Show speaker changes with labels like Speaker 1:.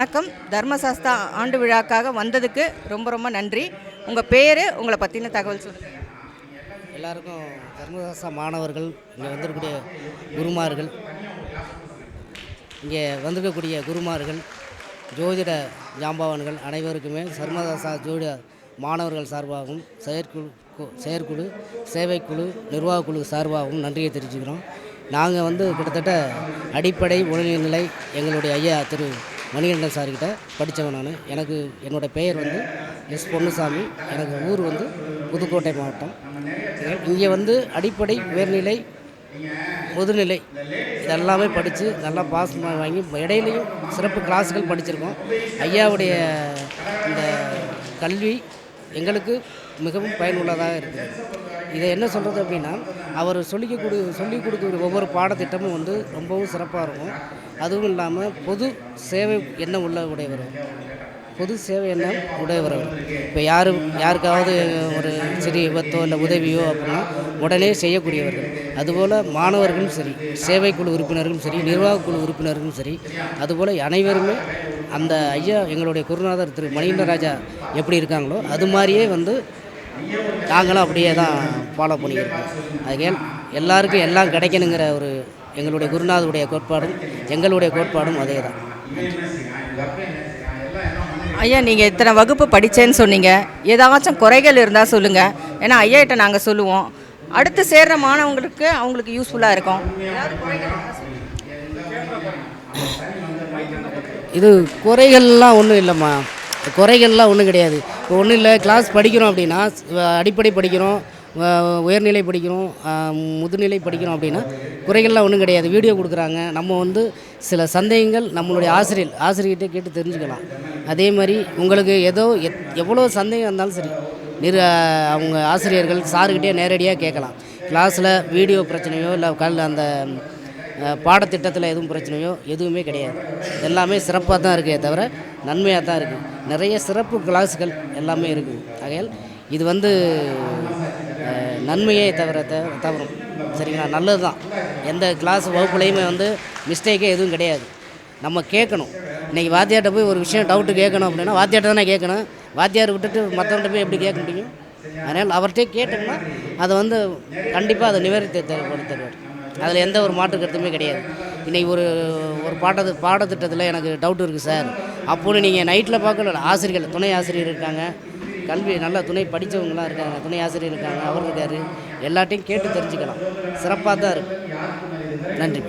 Speaker 1: வணக்கம். தர்மசாஸ்தா ஆண்டு விழாக்காக வந்ததுக்கு ரொம்ப ரொம்ப நன்றி. உங்கள் பேர், உங்களை பற்றின தகவல் சொல்லுங்கள்.
Speaker 2: எல்லாருக்கும் தர்மசாஸ்தா மாணவர்கள், இங்கே வந்திருக்கக்கூடிய குருமார்கள், இங்கே வந்திருக்கக்கூடிய குருமார்கள், ஜோதிட ஜாம்பவான்கள் அனைவருக்குமே தர்மசாஸ்தா ஜோதிட மாணவர்கள் சார்பாகவும் செயற்குழு சேவைக்குழு நிர்வாகக்குழு சார்பாகவும் நன்றியை தெரிவிச்சுக்கிறோம். நாங்கள் கிட்டத்தட்ட அடிப்படை உடல்நிலை எங்களுடைய ஐயா திரு மணிகண்டன் சார்கிட்ட படித்தவன். எனக்கு என்னோடய பெயர் எஸ் பொன்னுசாமி. எனக்கு ஊர் புதுக்கோட்டை மாவட்டம். இங்கே அடிப்படை உயர்நிலை முதுநிலை இதெல்லாமே படித்து நல்லா பாஸ் வாங்கி இடையிலையும் சிறப்பு கிளாஸுகள் படிச்சிருக்கோம். ஐயாவுடைய இந்த கல்வி எங்களுக்கு மிகவும் பயனுள்ளதாக இருக்குது. இதை என்ன சொல்கிறது அப்படின்னா, அவர் சொல்லிக் கொடுக்கக்கூடிய ஒவ்வொரு பாடத்திட்டமும் ரொம்பவும் சிறப்பாக இருக்கும். அதுவும் இல்லாமல் பொது சேவை எண்ணம் உடையவர். பொது சேவை எண்ணம் உடையவர். இப்போ யாருக்காவது ஒரு சிறிய விபத்தோ இல்லை உதவியோ அப்படின்னா உடனே செய்யக்கூடியவர்கள். அதுபோல் மாணவர்களும் சரி, சேவைக்குழு உறுப்பினர்களும் சரி, நிர்வாகக்குழு உறுப்பினர்களும் சரி, அதுபோல் அனைவருமே அந்த ஐயா எங்களுடைய குருநாதர் திரு மணிகண்டன் ராஜா எப்படி இருக்காங்களோ அது மாதிரியே நாங்களும் அப்படியே தான் ஃபாலோ பண்ணியிருக்கோம். அதுக்கு எல்லாருக்கும் எல்லாம் கிடைக்கணுங்கிற ஒரு எங்களுடைய குருநாதருடைய கோட்பாடும் எங்களுடைய கோட்பாடும் அதே தான்.
Speaker 1: ஐயா, நீங்கள் இத்தனை வகுப்பு படித்தேன்னு சொன்னீங்க. ஏதாச்சும் குறைகள் இருந்தால் சொல்லுங்கள். ஏன்னா ஐயாட்ட நாங்கள் சொல்லுவோம். அடுத்து சேர்கிற மாணவங்களுக்கு அவங்களுக்கு யூஸ்ஃபுல்லாக இருக்கும்.
Speaker 2: இது குறைகள்லாம் ஒன்றும் இல்லைம்மா. குறைகள்லாம் ஒன்றும் கிடையாது. இப்போ ஒன்றும் இல்லை, கிளாஸ் படிக்கிறோம் அப்படின்னா, அடிப்படை படிக்கிறோம், உயர்நிலை படிக்கிறோம், முதுநிலை படிக்கிறோம் அப்படின்னா குறைகள்லாம் ஒன்றும் கிடையாது. வீடியோ கொடுக்குறாங்க. நம்ம சில சந்தேகங்கள் நம்மளுடைய ஆசிரியர்கிட்ட கேட்டு தெரிஞ்சுக்கலாம். அதே மாதிரி உங்களுக்கு எவ்வளோ சந்தேகம் இருந்தாலும் சரி, அவங்க ஆசிரியர்கள் சாருக்கிட்டே நேரடியாக கேட்கலாம். கிளாஸில் வீடியோ பிரச்சனையோ இல்லை அந்த பாடத்திட்டத்தில் எதுவும் பிரச்சனையோ எதுவுமே கிடையாது. எல்லாமே சிறப்பாக தான் இருக்கே தவிர நன்மையாக தான் இருக்குது. நிறைய சிறப்பு கிளாஸுகள் எல்லாமே இருக்குது. ஆகையால் இது நன்மையே தவறும். சரிங்களா? நல்லது தான். எந்த கிளாஸ் வகுப்புலையுமே மிஸ்டேக்கே எதுவும் கிடையாது. நம்ம கேட்கணும். இன்றைக்கி வாத்தியார்கிட்ட போய் ஒரு விஷயம் டவுட்டு கேட்கணும் அப்படின்னா வாத்தியார்கிட்ட தானே கேட்கணும். வாத்தியார் விட்டுட்டு மற்றவன்கிட்ட போய் எப்படி கேட்க முடியும்? அதனால் அவர்கிட்டே கேட்டோம்னா அதை கண்டிப்பாக அதை நிவர்த்தி தருவார். அதில் எந்த ஒரு மாற்று கருத்துமே கிடையாது. இன்றைக்கி ஒரு பாடத்திட்டத்தில் எனக்கு டவுட் இருக்குது சார் அப்போது நீங்கள் நைட்டில் பார்க்கல, ஆசிரியர்கள் துணை ஆசிரியர் இருக்காங்க, கல்வி நல்லா துணை படித்தவங்களாம் இருக்காங்க, துணை ஆசிரியர் இருக்காங்க, அவர் இருக்கார், எல்லாத்தையும் கேட்டு தெரிஞ்சுக்கலாம். சிறப்பாக தான் இருக்குது. நன்றி.